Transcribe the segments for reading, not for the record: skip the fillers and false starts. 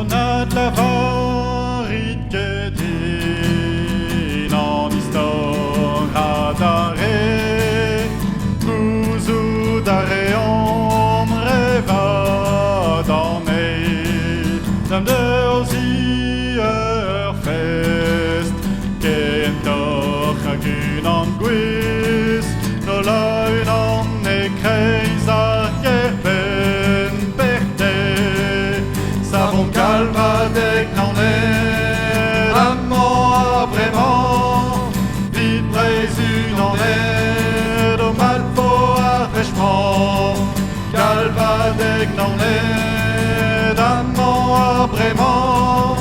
On a de la vérité din en histoire d'arrêt, nous d'arrêt on rêva d'en dame de osier fest, qu'en toch qu'une anguisse, no la une en ekreisar gerpen perte, savon calma dès n'en est, l'amant vraiment, vite une en est, au mal pour fraîchement, calva dès n'en est, l'amant vraiment,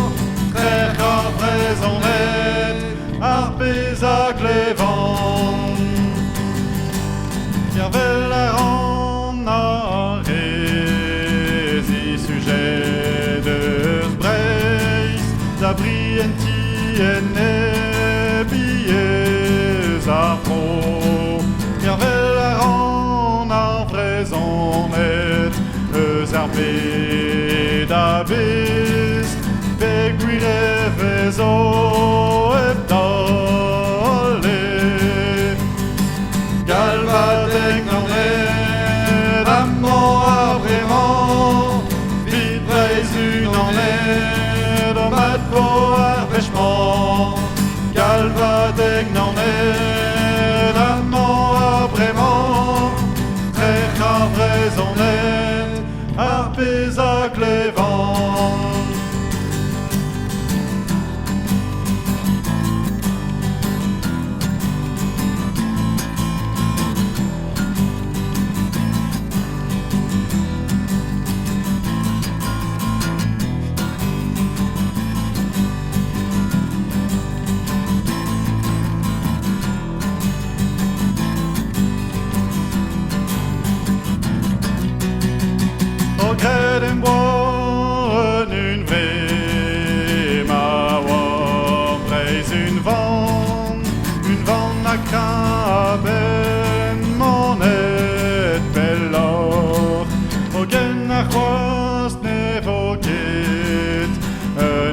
très ravrés en est, arpés à clévent. Cervelle en arrêt, sujet de Brace, d'abrienti et billets à pro. Cervelle en arvraison met, arpés d'abyss, péguire vézo et dolé. Galvadec n'en est, l'amant vraiment, vite une en est, de mat pour fraîchement. Galvadec n'en est, l'amant vraiment, très ravrés en est, harpés à clévent. Greden bois une vraie ma prise une vente à craben monnaie belle or au gain à croise n'évoquait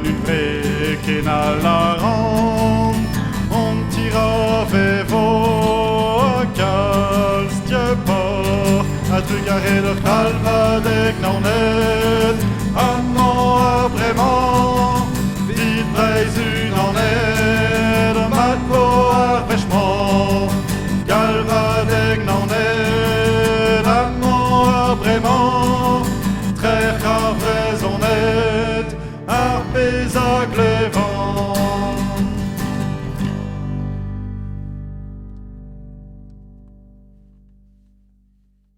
une vraie qui n'a la ronde on tira vévo à calce pas à te garer de calva dès que n'en est, amant vraiment, vite braise une en est, de mat pour fraîchement, calva dès que n'en est, amant vraiment, très ravrés en est, harpés à clévent.